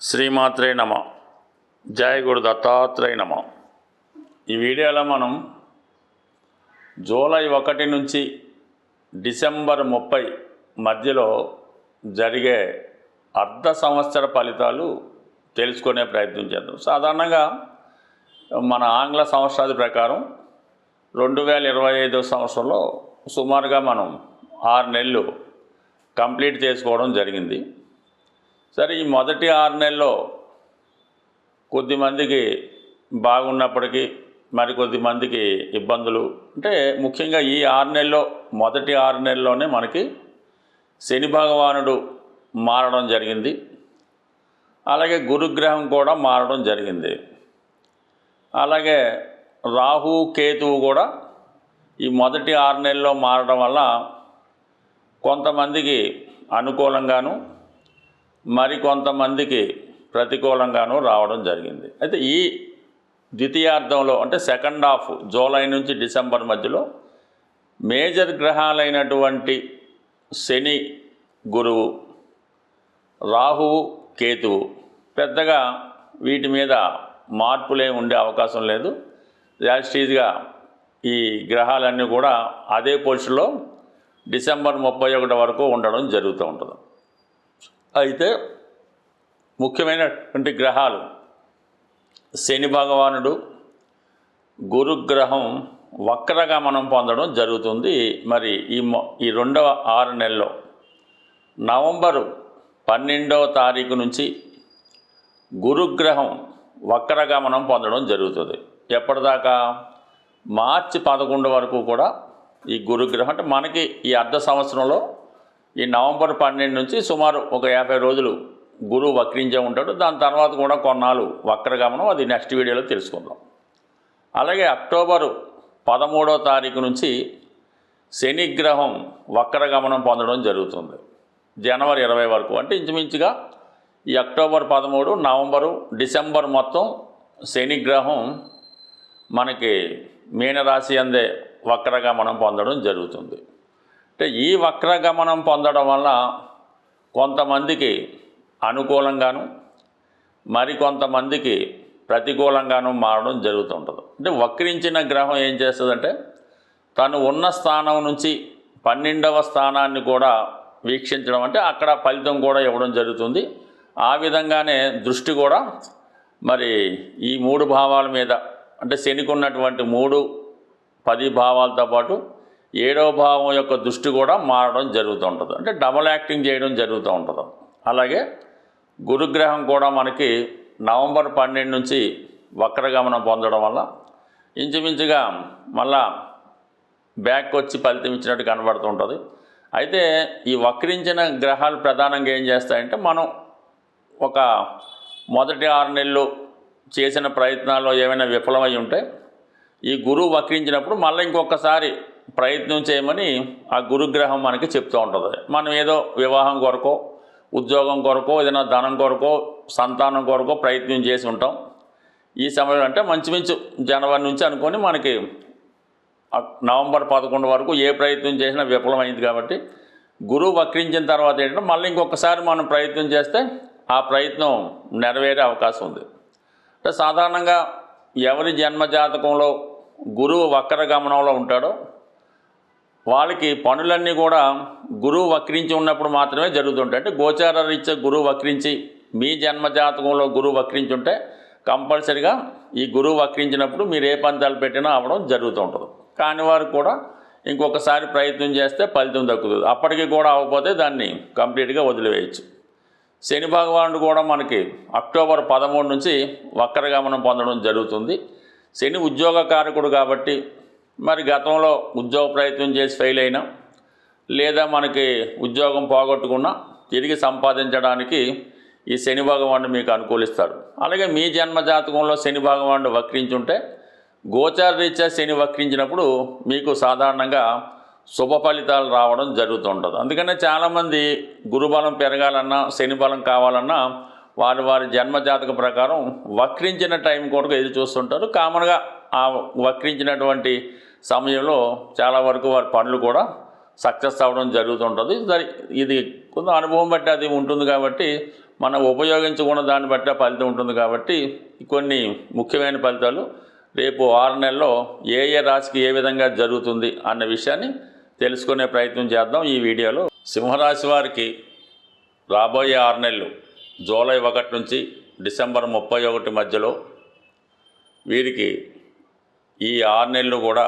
శ్రీమాత్రే నమ. జయ గురు దత్తాత్రేయ నమ. ఈ వీడియోలో మనం జూలై 1 నుంచి డిసెంబర్ 30 మధ్యలో జరిగే అర్ధ సంవత్సర ఫలితాలు తెలుసుకునే ప్రయత్నం చేద్దాం. సాధారణంగా మన ఆంగ్ల సంవత్సరాది ప్రకారం 2025 సంవత్సరంలో సుమారుగా మనం 6 నెలలు కంప్లీట్ చేసుకోవడం జరిగింది. సరే, ఈ మొదటి 6 నెలల్లో కొద్దిమందికి బాగున్నప్పటికీ మరికొద్దిమందికి ఇబ్బందులు. అంటే ముఖ్యంగా ఈ 6 నెలల్లో మొదటి 6 నెలల్లోనే మనకి శని భగవానుడు మారడం జరిగింది. అలాగే గురుగ్రహం కూడా మారడం జరిగింది. అలాగే రాహు కేతువు కూడా ఈ మొదటి 6 నెలల్లో మారడం వల్ల కొంతమందికి అనుకూలంగాను మరికొంతమందికి ప్రతికూలంగాను రావడం జరిగింది. అయితే ఈ ద్వితీయార్థంలో అంటే సెకండ్ హాఫ్ జూలై నుంచి డిసెంబర్ మధ్యలో మేజర్ గ్రహాలైనటువంటి శని, గురువు, రాహువు, కేతువు పెద్దగా వీటి మీద మార్పులే ఉండే అవకాశం లేదు. యాస్టీజ్గా ఈ గ్రహాలన్నీ కూడా అదే పొజిషన్లో డిసెంబర్ 31 వరకు ఉండడం జరుగుతూ ఉంటుంది. అయితే ముఖ్యమైనటువంటి గ్రహాలు శని భగవానుడు, గురుగ్రహం వక్రగమనం పొందడం జరుగుతుంది. మరి ఈ రెండవ 6 నెలల్లో నవంబరు 12వ తారీఖు నుంచి గురుగ్రహం వక్రగమనం పొందడం జరుగుతుంది. ఎప్పటిదాకా? మార్చి 11 వరకు కూడా ఈ గురుగ్రహం అంటే మనకి ఈ అర్ధ సంవత్సరంలో ఈ నవంబర్ 12 నుంచి సుమారు ఒక 50 రోజులు గురువు వక్రించే ఉంటాడు. దాని తర్వాత కూడా కొన్నాళ్ళు వక్రగమనం, అది నెక్స్ట్ వీడియోలో తెలుసుకుందాం. అలాగే అక్టోబరు 13వ తారీఖు నుంచి శనిగ్రహం వక్రగమనం పొందడం జరుగుతుంది. జనవరి 20 వరకు అంటే ఇంచుమించుగా ఈ అక్టోబర్ 13, నవంబరు, డిసెంబర్ మొత్తం శనిగ్రహం మనకి మీనరాశి అందే వక్రగమనం పొందడం జరుగుతుంది. అంటే ఈ వక్రగమనం పొందడం వల్ల కొంతమందికి అనుకూలంగాను మరికొంతమందికి ప్రతికూలంగాను మారడం జరుగుతుంటుంది. అంటే వక్రించిన గ్రహం ఏం చేస్తుందంటే తను ఉన్న స్థానం నుంచి 12వ స్థానాన్ని కూడా వీక్షించడం, అంటే అక్కడ ఫలితం కూడా ఇవ్వడం జరుగుతుంది. ఆ విధంగానే దృష్టి కూడా మరి ఈ 3 భావాల మీద అంటే శనికి ఉన్నటువంటి 3, 10 భావాలతో పాటు 7వ భావం యొక్క దృష్టి కూడా మారడం జరుగుతూ ఉంటుంది. అంటే డబల్ యాక్టింగ్ చేయడం జరుగుతూ ఉంటుంది. అలాగే గురుగ్రహం కూడా మనకి నవంబర్ 12 నుంచి వక్రగమనం పొందడం వల్ల ఇంచుమించుగా మళ్ళా బ్యాక్ వచ్చి ఫలితం ఇచ్చినట్టు కనబడుతుంటుంది. అయితే ఈ వక్రించిన గ్రహాలు ప్రధానంగా ఏం చేస్తాయంటే మనం ఒక మొదటి 6 నెలలు చేసిన ప్రయత్నాల్లో ఏమైనా విఫలమై ఉంటే ఈ గురువు వక్రించినప్పుడు మళ్ళీ ఇంకొకసారి ప్రయత్నం చేయమని ఆ గురుగ్రహం మనకి చెప్తూ ఉంటుంది. మనం ఏదో వివాహం కొరకో, ఉద్యోగం కొరకో, ఏదైనా ధనం కొరకో, సంతానం కొరకో ప్రయత్నం చేసి ఉంటాం. ఈ సమయంలో అంటే మంచుమించు జనవరి నుంచి అనుకొని మనకి నవంబర్ 11 వరకు ఏ ప్రయత్నం చేసినా విఫలమైంది. కాబట్టి గురువు వక్రించిన తర్వాత ఏంటంటే మళ్ళీ ఇంకొకసారి మనం ప్రయత్నం చేస్తే ఆ ప్రయత్నం నెరవేరే అవకాశం ఉంది. అంటే సాధారణంగా ఎవరి జన్మజాతకంలో గురువు వక్రగమనంలో ఉంటాడో వాళ్ళకి పనులన్నీ కూడా గురువు వక్రించి ఉన్నప్పుడు మాత్రమే జరుగుతుంటాయి. అంటే గోచార రీత్యా గురువు వక్రించి మీ జన్మజాతకంలో గురువు వక్రించి ఉంటే కంపల్సరిగా ఈ గురువు వక్రించినప్పుడు మీరు ఏ పంతాలు పెట్టినా అవ్వడం జరుగుతూ ఉంటుంది. కాని వారు కూడా ఇంకొకసారి ప్రయత్నం చేస్తే ఫలితం దక్కుతుంది. అప్పటికి కూడా అవ్వకపోతే దాన్ని కంప్లీట్గా వదిలివేయచ్చు. శని భగవానుడు కూడా మనకి అక్టోబర్ 13 నుంచి వక్రగమనం పొందడం జరుగుతుంది. శని ఉద్యోగకారకుడు కాబట్టి మరి గతంలో ఉద్యోగ ప్రయత్నం చేసి ఫెయిల్ అయినా లేదా మనకి ఉద్యోగం పోగొట్టుకున్నా తిరిగి సంపాదించడానికి ఈ శని భగవానుడు మీకు అనుకూలిస్తాడు. అలాగే మీ జన్మజాతకంలో శని భగవానుడు వక్రించుంటే గోచార రీత్యా శని వక్రించినప్పుడు మీకు సాధారణంగా శుభ ఫలితాలు రావడం జరుగుతుంటుంది. అందుకనే చాలామంది గురుబలం పెరగాలన్నా శని బలం కావాలన్నా వారి జన్మజాతక ప్రకారం వక్రించిన టైం కొరకు ఎదురు చూస్తుంటారు. కామన్గా ఆ వక్రించినటువంటి సమయంలో చాలా వరకు వారి పనులు కూడా సక్సెస్ అవ్వడం జరుగుతుంటుంది. ఇది కొంత అనుభవం బట్టి అది ఉంటుంది. కాబట్టి మనం ఉపయోగించుకున్న దాన్ని బట్టి ఆ ఫలితం ఉంటుంది. కాబట్టి కొన్ని ముఖ్యమైన ఫలితాలు రేపు 6 నెలల్లో ఏ ఏ రాశికి ఏ విధంగా జరుగుతుంది అన్న విషయాన్ని తెలుసుకునే ప్రయత్నం చేద్దాం ఈ వీడియోలో. సింహరాశి వారికి రాబోయే 6 నెలలు జూలై 1 నుంచి డిసెంబర్ 31 మధ్యలో వీరికి ఈ 6 నెలలు కూడా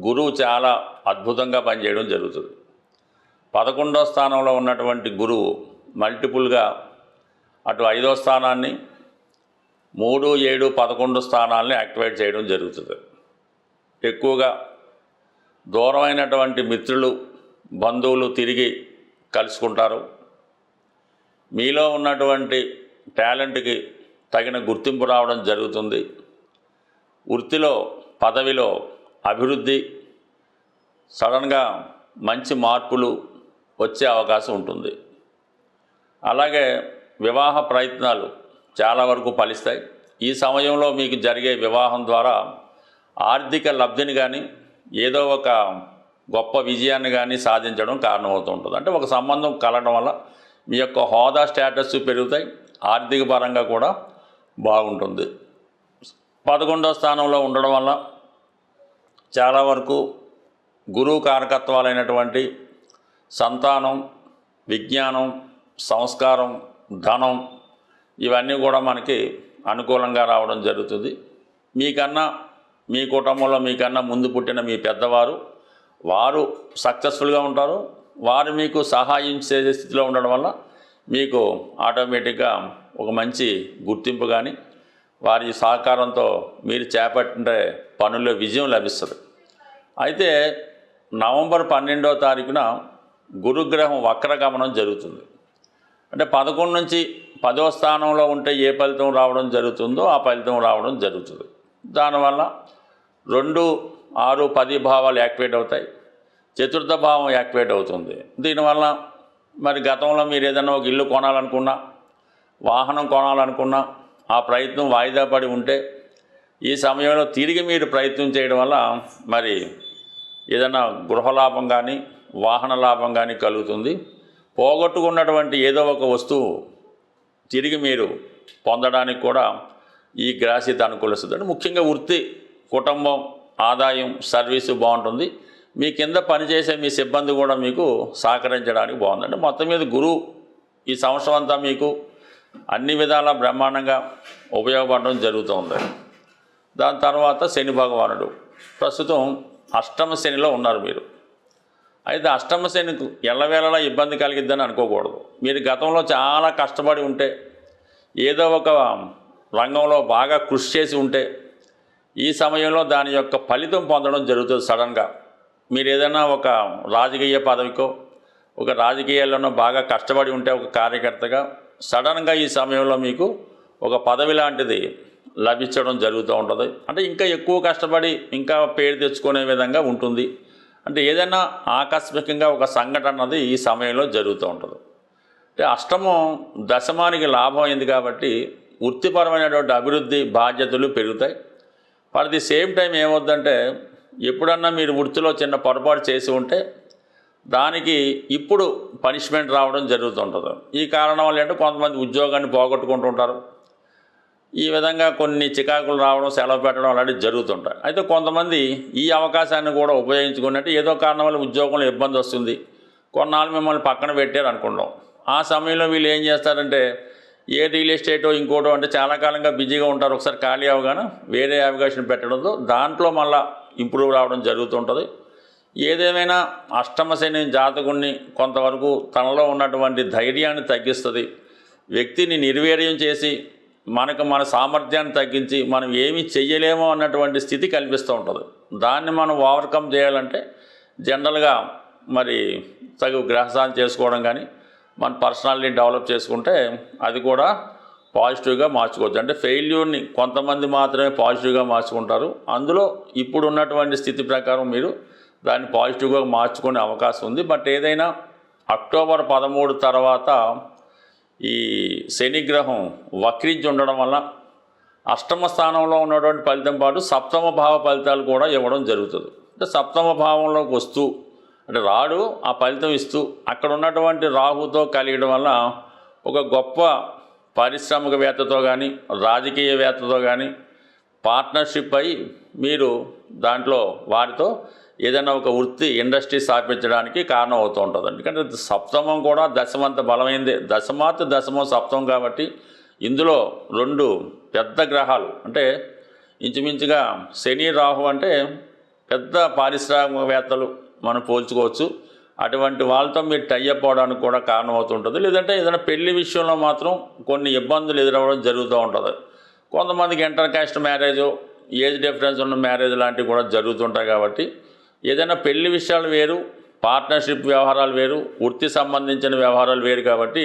గురువు చాలా అద్భుతంగా పనిచేయడం జరుగుతుంది. 11వ స్థానంలో ఉన్నటువంటి గురువు మల్టిపుల్గా అటు 5వ స్థానాన్ని 3, 7, 11 స్థానాలని యాక్టివేట్ చేయడం జరుగుతుంది. ఎక్కువగా దూరమైనటువంటి మిత్రులు బంధువులు తిరిగి కలుసుకుంటారు. మీలో ఉన్నటువంటి టాలెంట్కి తగిన గుర్తింపు రావడం జరుగుతుంది. వృత్తిలో పదవిలో అభివృద్ధి, సడన్గా మంచి మార్పులు వచ్చే అవకాశం ఉంటుంది. అలాగే వివాహ ప్రయత్నాలు చాలా వరకు ఫలిస్తాయి. ఈ సమయంలో మీకు జరిగే వివాహం ద్వారా ఆర్థిక లబ్ధిని కానీ ఏదో ఒక గొప్ప విజయాన్ని కానీ సాధించడం కారణమవుతూ ఉంటుంది. అంటే ఒక సంబంధం కలగడం వల్ల మీ యొక్క హోదా స్టేటస్ పెరుగుతాయి, ఆర్థిక పరంగా కూడా బాగుంటుంది. 11వ స్థానంలో ఉండడం వల్ల చాలా వరకు గురువు కారకత్వాలైనటువంటి సంతానం, విజ్ఞానం, సంస్కారం, ధనం ఇవన్నీ కూడా మనకి అనుకూలంగా రావడం జరుగుతుంది. మీకన్నా మీ కుటుంబంలో మీకన్నా ముందు పుట్టిన మీ పెద్దవారు వారు సక్సెస్ఫుల్గా ఉంటారు. వారు మీకు సహాయం చేసే స్థితిలో ఉండడం వల్ల మీకు ఆటోమేటిక్గా ఒక మంచి గుర్తింపు కానీ వారి సహకారంతో మీరు చేపట్టే పనుల్లో విజయం లభిస్తుంది. అయితే నవంబర్ 12వ తారీఖున గురుగ్రహం వక్రగమనం జరుగుతుంది. అంటే 11 నుంచి 10వ స్థానంలో ఉంటే ఏ ఫలితం రావడం జరుగుతుందో ఆ ఫలితం రావడం జరుగుతుంది. దానివల్ల 2, 6, 10 భావాలు యాక్టివేట్ అవుతాయి. 4వ భావం యాక్టివేట్ అవుతుంది. దీనివల్ల మరి గతంలో మీరు ఏదైనా ఒక ఇల్లు కొనాలనుకున్నా, వాహనం కొనాలనుకున్నా ఆ ప్రయత్నం వాయిదా పడి ఉంటే ఈ సమయంలో తిరిగి మీరు ప్రయత్నం చేయడం వల్ల మరి ఏదైనా గృహలాభం కానీ వాహన లాభం కానీ కలుగుతుంది. పోగొట్టుకున్నటువంటి ఏదో ఒక వస్తువు తిరిగి మీరు పొందడానికి కూడా ఈ గ్రాసిత అనుకూలిస్తుంది. అంటే ముఖ్యంగా వృత్తి, కుటుంబం, ఆదాయం, సర్వీసు బాగుంటుంది. మీ కింద పనిచేసే మీ సిబ్బంది కూడా మీకు సహకరించడానికి బాగుంది. అంటే మొత్తం మీద గురువు ఈ సంవత్సరం అంతా మీకు అన్ని విధాలా బ్రహ్మాండంగా ఉపయోగపడడం జరుగుతుంది. దాని తర్వాత శని భగవానుడు ప్రస్తుతం అష్టమ శనిలో ఉన్నారు మీరు. అయితే అష్టమ శనికి ఎల్లవేళలా ఇబ్బంది కలిగిద్దని అనుకోకూడదు. మీరు గతంలో చాలా కష్టపడి ఉంటే, ఏదో ఒక రంగంలో బాగా కృషి చేసి ఉంటే ఈ సమయంలో దాని యొక్క ఫలితం పొందడం జరుగుతుంది. సడన్గా మీరు ఏదైనా ఒక రాజకీయ పదవికో, ఒక రాజకీయాల్లోనో బాగా కష్టపడి ఉంటే ఒక కార్యకర్తగా సడన్గా ఈ సమయంలో మీకు ఒక పదవి లాంటిది లభించడం జరుగుతూ ఉంటుంది. అంటే ఇంకా ఎక్కువ కష్టపడి ఇంకా పేరు తెచ్చుకునే విధంగా ఉంటుంది. అంటే ఏదైనా ఆకస్మికంగా ఒక సంఘటన అన్నది ఈ సమయంలో జరుగుతూ ఉంటుంది. అంటే అష్టమం దశమానికి లాభం అయింది కాబట్టి వృత్తిపరమైనటువంటి అభివృద్ధి, బాధ్యతలు పెరుగుతాయి. ఫర్ ది సేమ్ టైం ఏమవుద్దంటే, ఎప్పుడన్నా మీరు వృత్తిలో చిన్న పొరపాటు చేసి ఉంటే దానికి ఇప్పుడు పనిష్మెంట్ రావడం జరుగుతుంటుంది. ఈ కారణం వల్ల అంటే కొంతమంది ఉద్యోగాన్ని పోగొట్టుకుంటూ ఉంటారు. ఈ విధంగా కొన్ని చికాకులు రావడం, సెలవు పెట్టడం అలాంటివి జరుగుతుంటాయి. అయితే కొంతమంది ఈ అవకాశాన్ని కూడా ఉపయోగించుకున్నట్టు ఏదో కారణం వల్ల ఉద్యోగంలో ఇబ్బంది వస్తుంది, కొన్నాళ్ళు మిమ్మల్ని పక్కన పెట్టారు అనుకుంటాం. ఆ సమయంలో వీళ్ళు ఏం చేస్తారంటే ఏ రియల్ ఎస్టేటో ఇంకోటో అంటే చాలా కాలంగా బిజీగా ఉంటారు. ఒకసారి ఖాళీ అవగానే వేరే అవకాశం పెట్టడంతో దాంట్లో మళ్ళీ ఇంప్రూవ్ రావడం జరుగుతుంటుంది. ఏదేమైనా అష్టమ శని జాతకుడిని కొంతవరకు తనలో ఉన్నటువంటి ధైర్యాన్ని తగ్గిస్తుంది. వ్యక్తిని నిర్వీర్యం చేసి మన సామర్థ్యాన్ని తగ్గించి మనం ఏమీ చెయ్యలేమో అన్నటువంటి స్థితి కల్పిస్తూ ఉంటుంది. దాన్ని మనం ఓవర్కమ్ చేయాలంటే జనరల్గా మరి తగు గ్రహశాంతి చేసుకోవడం కానీ మన పర్సనాలిటీ డెవలప్ చేసుకుంటే అది కూడా పాజిటివ్గా మార్చుకోవచ్చు. అంటే ఫెయిల్యూర్ని కొంతమంది మాత్రమే పాజిటివ్గా మార్చుకుంటారు. అందులో ఇప్పుడు ఉన్నటువంటి స్థితి ప్రకారం మీరు దాన్ని పాజిటివ్గా మార్చుకునే అవకాశం ఉంది. బట్ ఏదైనా అక్టోబర్ 13 తర్వాత ఈ శనిగ్రహం వక్రించి ఉండడం వల్ల అష్టమ స్థానంలో ఉన్నటువంటి ఫలితం పాటు సప్తమ భావ ఫలితాలు కూడా ఇవ్వడం జరుగుతుంది. అంటే సప్తమ భావంలోకి వస్తూ అంటే రాడు ఆ ఫలితం ఇస్తూ అక్కడ ఉన్నటువంటి రాహుతో కలిగడం వల్ల ఒక గొప్ప పారిశ్రామికవేత్తతో కానీ రాజకీయవేత్తతో కానీ పార్ట్నర్షిప్ అయి మీరు దాంట్లో వారితో ఏదైనా ఒక వృత్తి ఇండస్ట్రీ స్థాపించడానికి కారణం అవుతూ ఉంటుంది. ఎందుకంటే సప్తమం కూడా దశమంత బలమైందే, దశమాత్ దశమం సప్తమం కాబట్టి ఇందులో రెండు పెద్ద గ్రహాలు అంటే ఇంచుమించుగా శని రాహు అంటే పెద్ద పారిశ్రామికవేత్తలు మనం పోల్చుకోవచ్చు. అటువంటి వాళ్ళతో మీరు టైఅప్ అవడానికి కూడా కారణం అవుతుంటుంది. లేదంటే ఏదైనా పెళ్లి విషయంలో మాత్రం కొన్ని ఇబ్బందులు ఎదురవ్వడం జరుగుతూ ఉంటుంది. కొంతమందికి inter caste marriage, age difference ఉన్న మ్యారేజ్ లాంటివి కూడా జరుగుతుంటాయి. కాబట్టి ఏదైనా పెళ్లి విషయాలు వేరు, పార్ట్నర్షిప్ వ్యవహారాలు వేరు, వృత్తి సంబంధించిన వ్యవహారాలు వేరు. కాబట్టి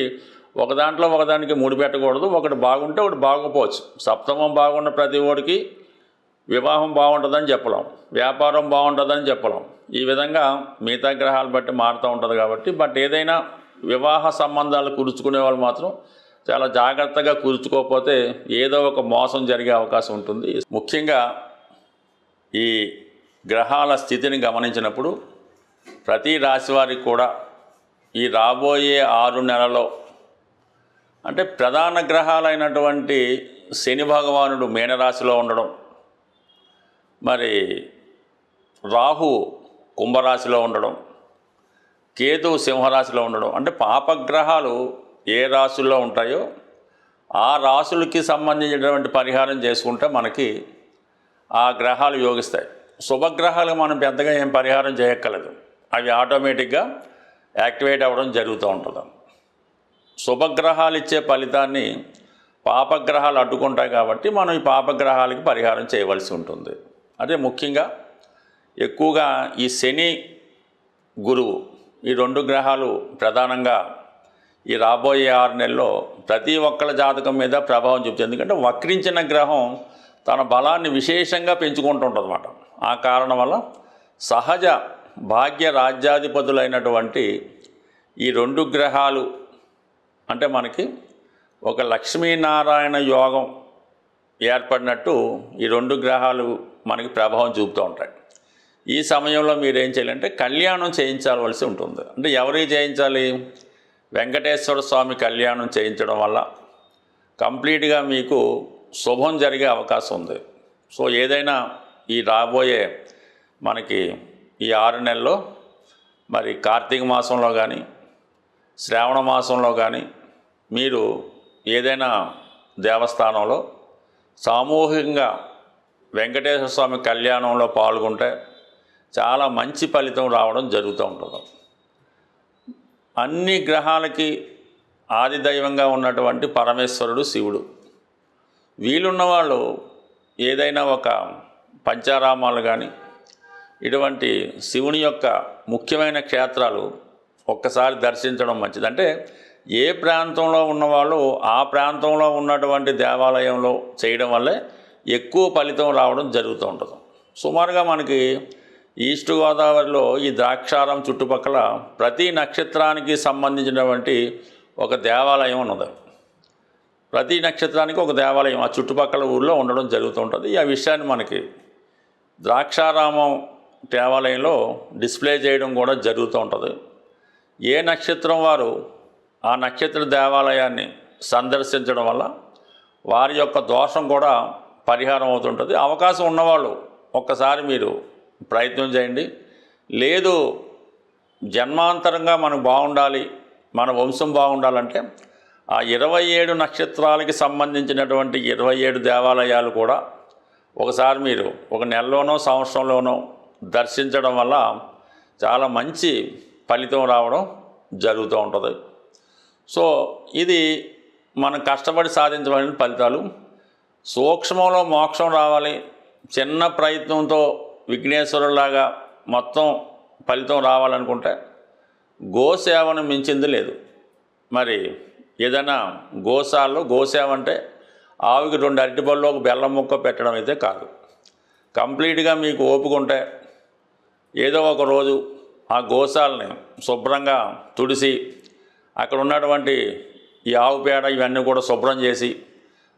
ఒక దాంట్లో ఒకదానికి ముడిపెట్టకూడదు. ఒకటి బాగుంటే ఒకటి బాగోపోవచ్చు. సప్తమం బాగున్న ప్రతి ఓడికి వివాహం బాగుంటుందని చెప్పలేం, వ్యాపారం బాగుంటుందని చెప్పలేం. ఈ విధంగా మిగతా గ్రహాలు బట్టి మారుతూ ఉంటుంది. కాబట్టి బట్ ఏదైనా వివాహ సంబంధాలు కురుచుకునే వాళ్ళు మాత్రం చాలా జాగ్రత్తగా కూర్చుకోకపోతే ఏదో ఒక మోసం జరిగే అవకాశం ఉంటుంది. ముఖ్యంగా ఈ గ్రహాల స్థితిని గమనించినప్పుడు ప్రతి రాశి వారికి కూడా ఈ రాబోయే 6 నెలల్లో అంటే ప్రధాన గ్రహాలైనటువంటి శని భగవానుడు మీనరాశిలో ఉండడం, మరి రాహు కుంభరాశిలో ఉండడం, కేతు సింహరాశిలో ఉండడం, అంటే పాపగ్రహాలు ఏ రాశుల్లో ఉంటాయో ఆ రాశులకి సంబంధించినటువంటి పరిహారం చేసుకుంటే మనకి ఆ గ్రహాలు యోగిస్తాయి. శుభగ్రహాలు మనం పెద్దగా ఏం పరిహారం చేయక్కర్లేదు, అవి ఆటోమేటిక్గా యాక్టివేట్ అవ్వడం జరుగుతూ ఉంటుంది. శుభగ్రహాలు ఇచ్చే ఫలితాన్ని పాపగ్రహాలు అడ్డుకుంటాయి. కాబట్టి మనం ఈ పాపగ్రహాలకి పరిహారం చేయవలసి ఉంటుంది. అదే ముఖ్యంగా ఎక్కువగా ఈ శని గురువు ఈ 2 గ్రహాలు ప్రధానంగా ఈ రాబోయే 6 నెలల్లో ప్రతి ఒక్కళ్ళ జాతకం మీద ప్రభావం చూపుతుంది. ఎందుకంటే వక్రించిన గ్రహం తన బలాన్ని విశేషంగా పెంచుకుంటుంటుంది అన్నమాట. ఆ కారణం వల్ల సహజ భాగ్య రాజ్యాధిపతులైనటువంటి ఈ 2 గ్రహాలు అంటే మనకి ఒక లక్ష్మీనారాయణ యోగం ఏర్పడినట్టు ఈ 2 గ్రహాలు మనకి ప్రభావం చూపుతూ ఉంటాయి. ఈ సమయంలో మీరు ఏం చేయాలంటే కళ్యాణం చేయించాల్సి ఉంటుంది. అంటే ఎవరికి చేయించాలి? వెంకటేశ్వర స్వామి కళ్యాణం చేయించడం వల్ల కంప్లీట్గా మీకు శుభం జరిగే అవకాశం ఉంది. సో ఏదైనా ఈ రాబోయే మనకి ఈ 6 నెలల్లో మరి కార్తీక మాసంలో కానీ శ్రావణ మాసంలో కానీ మీరు ఏదైనా దేవస్థానంలో సామూహికంగా వెంకటేశ్వర స్వామి కళ్యాణంలో పాల్గొంటే చాలా మంచి ఫలితం రావడం జరుగుతూ ఉంటుంది. అన్ని గ్రహాలకి ఆది దైవంగా ఉన్నటువంటి పరమేశ్వరుడు శివుడు. వీలున్నవాళ్ళు ఏదైనా ఒక పంచారామాలు కానీ ఇటువంటి శివుని యొక్క ముఖ్యమైన క్షేత్రాలు ఒక్కసారి దర్శించడం మంచిది. అంటే ఏ ప్రాంతంలో ఉన్నవాళ్ళు ఆ ప్రాంతంలో ఉన్నటువంటి దేవాలయంలో చేయడం వల్లే ఎక్కువ ఫలితం రావడం జరుగుతూ ఉంటుంది. సుమారుగా మనకి ఈస్ట్ గోదావరిలో ఈ ద్రాక్షారం చుట్టుపక్కల ప్రతి నక్షత్రానికి సంబంధించినటువంటి ఒక దేవాలయం ఉన్నది. ప్రతి నక్షత్రానికి ఒక దేవాలయం ఆ చుట్టుపక్కల ఊళ్ళో ఉండడం జరుగుతూ ఉంటుంది. ఆ విషయాన్ని మనకి ద్రాక్షారామం దేవాలయంలో డిస్ప్లే చేయడం కూడా జరుగుతూ ఉంటుంది. ఏ నక్షత్రం వారు ఆ నక్షత్ర దేవాలయాన్ని సందర్శించడం వల్ల వారి యొక్క దోషం కూడా పరిహారం అవుతుంటుంది. అవకాశం ఉన్నవాళ్ళు ఒక్కసారి మీరు ప్రయత్నం చేయండి. లేదు జన్మాంతరంగా మనకు బాగుండాలి, మన వంశం బాగుండాలంటే ఆ 27 నక్షత్రాలకి సంబంధించినటువంటి 27 దేవాలయాలు కూడా ఒకసారి మీరు ఒక నెలలోనో సంవత్సరంలోనో దర్శించడం వల్ల చాలా మంచి ఫలితం రావడం జరుగుతూ ఉంటుంది. సో ఇది మనం కష్టపడి సాధించబడిన ఫలితాలు. సూక్ష్మంలో మోక్షం రావాలి, చిన్న ప్రయత్నంతో విఘ్నేశ్వరులాగా మొత్తం ఫలితం రావాలనుకుంటే గోసేవను మించింది లేదు. మరి ఏదైనా గోసేవ అంటే ఆవుకి 2 అరటిపళ్ళు ఒక బెల్లం ముక్క పెట్టడం అయితే కాదు. కంప్లీట్గా మీకు ఓపిక ఉంటే ఏదో ఒక రోజు ఆ గోశాలని శుభ్రంగా తుడిసి అక్కడ ఉన్నటువంటి ఈ ఆవు పేడ ఇవన్నీ కూడా శుభ్రం చేసి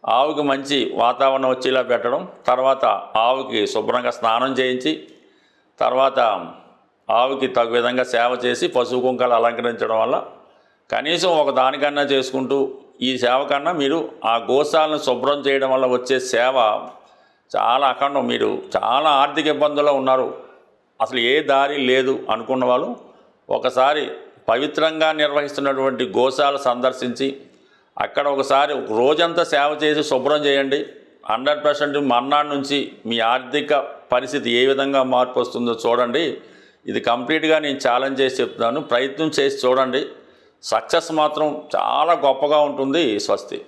ఆవుకి మంచి వాతావరణం వచ్చేలా పెట్టడం, తర్వాత ఆవుకి శుభ్రంగా స్నానం చేయించి తర్వాత ఆవుకి తగు విధంగా సేవ చేసి పసుపు కుంకాలు అలంకరించడం వల్ల కనీసం ఒక దానికన్నా చేసుకుంటూ ఈ సేవ కన్నా మీరు ఆ గోశాలను శుభ్రం చేయడం వల్ల వచ్చే సేవ చాలా అఖండం. మీరు చాలా ఆర్థిక ఇబ్బందుల్లో ఉన్నారు, అసలు ఏ దారి లేదు అనుకున్న వాళ్ళు ఒకసారి పవిత్రంగా నిర్వహిస్తున్నటువంటి గోశాల సందర్శించి అక్కడ ఒకసారి రోజంతా సేవ చేసి శుభ్రం చేయండి. 100% మర్నాడు నుంచి మీ ఆర్థిక పరిస్థితి ఏ విధంగా మార్పు వస్తుందో చూడండి. ఇది కంప్లీట్గా నేను ఛాలెంజ్ చేసి చెప్తున్నాను. ప్రయత్నం చేసి చూడండి. సక్సెస్ మాత్రం చాలా గొప్పగా ఉంటుంది. స్వస్తి.